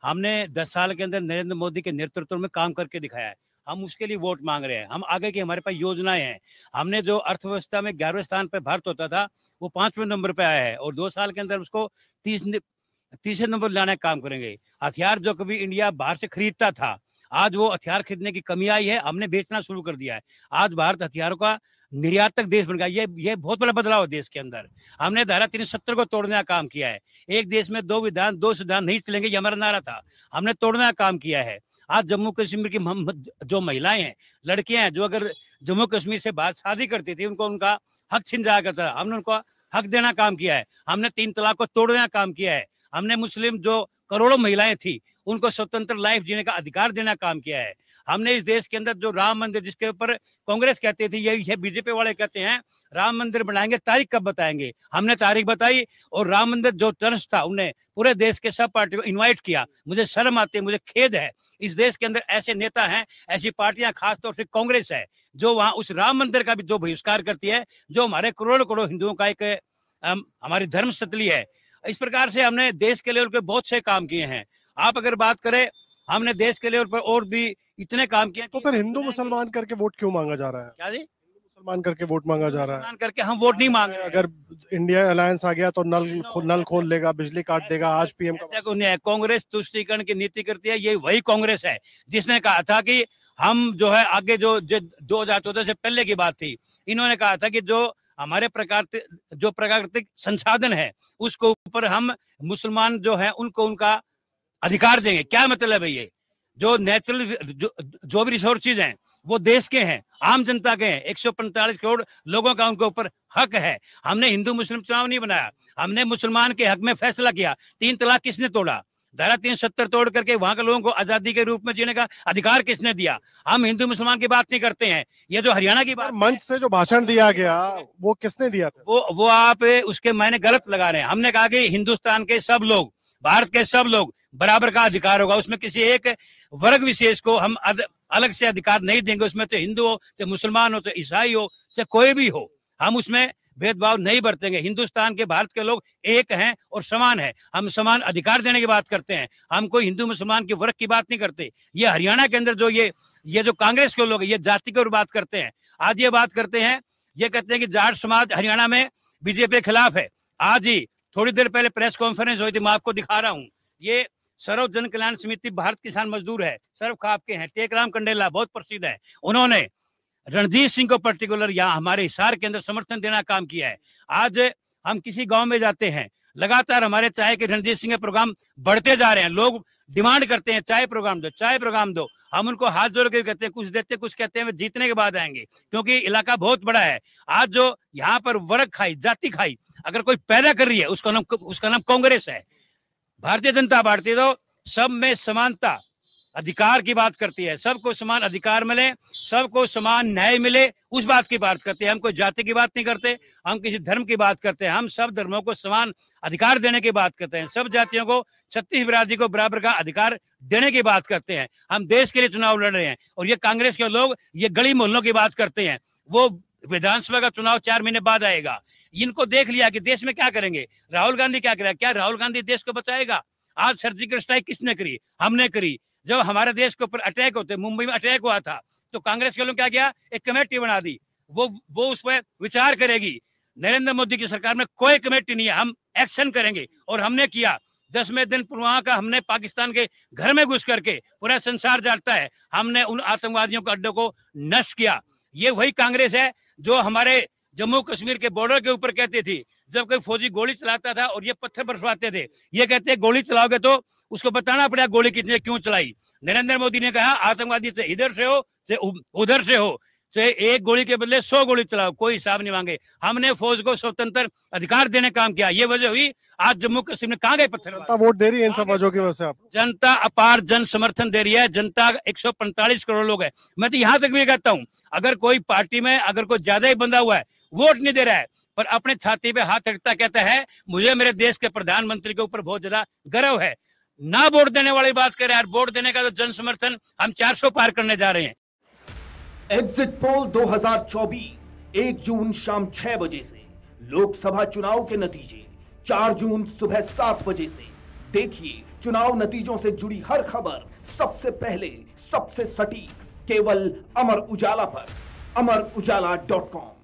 हमने 10 साल के अंदर नरेंद्र मोदी के नेतृत्व में काम करके दिखाया है। हम उसके लिए वोट मांग रहे हैं। हम आगे की हमारे पास योजनाएं हैं। हमने जो अर्थव्यवस्था में 11वें स्थान पे भारत होता था, वो 5वें नंबर पे आया है और 2 साल के अंदर उसको 30 नंबर लाने का काम करेंगे। हथियार जो कभी इंडिया बाहर से खरीदता था, आज वो हथियार खरीदने की कमी आई है, हमने बेचना शुरू कर दिया है। आज भारत हथियारों का निर्यातक देश बन गया। ये बहुत बड़ा बदलाव है देश के अंदर। हमने धारा 370 को तोड़ने का काम किया है। एक देश में 2 विधान 2 संविधान नहीं चलेंगे, ये हमारा नारा था। हमने तोड़ने का काम किया है। आज जम्मू कश्मीर की जो महिलाएं हैं, लड़कियां हैं, जो अगर जम्मू कश्मीर से बात शादी करती थी, उनको उनका हक छिन जाया करता था। हमने उनको हक देना काम किया है। हमने 3 तलाक को तोड़ने का काम किया है। हमने मुस्लिम जो करोड़ों महिलाएं थी, उनको स्वतंत्र लाइफ जीने का अधिकार देना काम किया है। हमने इस देश के अंदर जो राम मंदिर, जिसके ऊपर कांग्रेस कहती थी, ये बीजेपी वाले कहते हैं राम मंदिर बनाएंगे, तारीख कब बताएंगे। हमने तारीख बताई और राम मंदिर जो ट्रस्ट था, उन्हें पूरे देश के सब पार्टी को इन्वाइट किया। मुझे शर्म आती है, मुझे खेद है, इस देश के अंदर ऐसे नेता हैं, ऐसी पार्टियां, खासतौर से कांग्रेस है, जो वहां उस राम मंदिर का भी जो बहिष्कार करती है, जो हमारे करोड़ों करोड़ हिंदुओं का एक हमारी धर्म स्थली है। इस प्रकार से हमने देश के लेवल पे बहुत से काम किए हैं। आप अगर बात करें, हमने देश के लेवल पर और भी इतने काम किए। तो फिर हिंदू मुसलमान करके वोट क्यों मांगा जा रहा है? क्या जी? मुसलमान करके वोट मांगा जा रहा है? करके हम वोट नहीं मांग रहे। अगर इंडिया अलायंस आ गया तो नल खोल लेगा, बिजली काट देगा। आज पीएम का कांग्रेस तुष्टीकरण की नीति करती है। ये वही कांग्रेस है जिसने कहा था कि हम जो है आगे जो 2014 से पहले की बात थी, इन्होंने कहा था कि जो हमारे प्राकृतिक संसाधन है, उसको ऊपर हम मुसलमान जो है उनको उनका अधिकार देंगे। क्या मतलब है? ये जो नेचुरल जो भी रिसोर्सेज हैं, वो देश के हैं, आम जनता के हैं। 145 करोड़ लोगों का उनके ऊपर हक है। हमने हिंदू मुस्लिम चुनाव नहीं बनाया, हमने मुसलमान के हक में फैसला किया। 3 तलाक किसने तोड़ा? धारा 370 तोड़ करके वहां के लोगों को आजादी के रूप में जीने का अधिकार किसने दिया? हम हिंदू मुसलमान की बात नहीं करते हैं। ये जो हरियाणा की बात, मंच से जो भाषण दिया गया, वो किसने दिया था? वो आप उसके मायने गलत लगा रहे हैं। हमने कहा कि हिंदुस्तान के सब लोग, भारत के सब लोग बराबर का अधिकार होगा। उसमें किसी एक वर्ग विशेष को हम अलग से अधिकार नहीं देंगे। उसमें तो हिंदू हो, चाहे मुसलमान हो, चाहे ईसाई हो, चाहे कोई भी हो, हम उसमें भेदभाव नहीं बरतेंगे। हिंदुस्तान के, भारत के लोग एक हैं और समान है। हम समान अधिकार देने की बात करते हैं। हम कोई हिंदू मुसलमान के वर्ग की बात नहीं करते। ये हरियाणा के अंदर जो ये जो कांग्रेस के लोग, ये जाति की बात करते हैं। आज ये बात करते हैं, ये कहते हैं कि जाट समाज हरियाणा में बीजेपी के खिलाफ है। आज ही थोड़ी देर पहले प्रेस कॉन्फ्रेंस हुई थी, मैं आपको दिखा रहा हूँ। ये सर्व जन कल्याण समिति भारत किसान मजदूर है, सर्व खाप के हैं, टेकराम कंडेला बहुत प्रसिद्ध है। उन्होंने रणजीत सिंह को पर्टिकुलर यहाँ हमारे हिसार के अंदर समर्थन देना काम किया है। आज हम किसी गांव में जाते हैं, लगातार हमारे चाय के रणजीत सिंह के प्रोग्राम बढ़ते जा रहे हैं। लोग डिमांड करते हैं चाय प्रोग्राम दो, चाय प्रोग्राम दो। हम उनको हाथ जोड़ के कहते हैं, कुछ देते कुछ कहते हैं, वे जीतने के बाद आएंगे, क्योंकि इलाका बहुत बड़ा है। आज जो यहाँ पर वर्ग खाई, जाति खाई अगर कोई पैदा कर रही है, उसका नाम कांग्रेस है। भारतीय जनता पार्टी तो सब में समानता, अधिकार की बात करती है। सबको समान अधिकार मिले, सबको समान न्याय मिले, उस बात की बात करते हैं। हम कोई जाति की बात नहीं करते, हम किसी धर्म की बात करते हैं। हम सब धर्मों को समान अधिकार देने की बात करते हैं। सब जातियों को, छत्तीस बिरादरी को बराबर का अधिकार देने की बात करते हैं। हम देश के लिए चुनाव लड़ रहे हैं। और ये कांग्रेस के लोग ये गली मोहल्लों की बात करते हैं। वो विधानसभा का चुनाव 4 महीने बाद आएगा। इनको देख लिया कि देश में क्या करेंगे। राहुल गांधी क्या करेगा? क्या राहुल गांधी देश को बचाएगा? आज सर्जिकल स्ट्राइक किसने करी? हमने करी। जब हमारे देश के ऊपर अटैक होते, मुंबई में अटैक हुआ था, तो कांग्रेस के लोग क्या किया? एक कमेटी बना दी, वो उस पर विचार करेगी। नरेंद्र मोदी की सरकार में कोई कमेटी नहीं है, हम एक्शन करेंगे। और हमने किया। 10वें दिन पुलवामा का हमने पाकिस्तान के घर में घुस करके, पूरा संसार जानता है, हमने उन आतंकवादियों के अड्डों को नष्ट किया। ये वही कांग्रेस है जो हमारे जम्मू कश्मीर के बॉर्डर के ऊपर कहती थी, जब कोई फौजी गोली चलाता था और ये पत्थर बरसवाते थे, ये कहते गोली चलाओगे तो उसको बताना पड़ेगा गोली कितने क्यों चलाई। नरेंद्र मोदी ने कहा आतंकवादी से इधर से हो, से उधर से हो, से एक गोली के बदले 100 गोली चलाओ, कोई हिसाब नहीं मांगे। हमने फौज को स्वतंत्र अधिकार देने का काम किया। ये वजह हुई आज जम्मू कश्मीर में कहाँ गए पत्थर? जनता वोट दे रही है इन सब वजहों की वजह से। आप जनता अपार जन समर्थन दे रही है। जनता 145 करोड़ लोग है। मैं तो यहाँ तक भी कहता हूँ, अगर कोई पार्टी में अगर कोई ज्यादा ही बंधा हुआ है, वोट नहीं दे रहा है, पर अपने छाती पे हाथ रखता कहता है मुझे मेरे देश के प्रधानमंत्री के ऊपर बहुत ज्यादा गर्व है, ना वोट देने वाली बात करे यार। वोट देने का तो जन समर्थन हम 400 पार करने जा रहे हैं। एग्जिट पोल 2024 1 जून शाम 6 बजे से, लोकसभा चुनाव के नतीजे 4 जून सुबह 7 बजे से। देखिए चुनाव नतीजों से जुड़ी हर खबर सबसे पहले, सबसे सटीक, केवल अमर उजाला पर। अमरउजाला.com।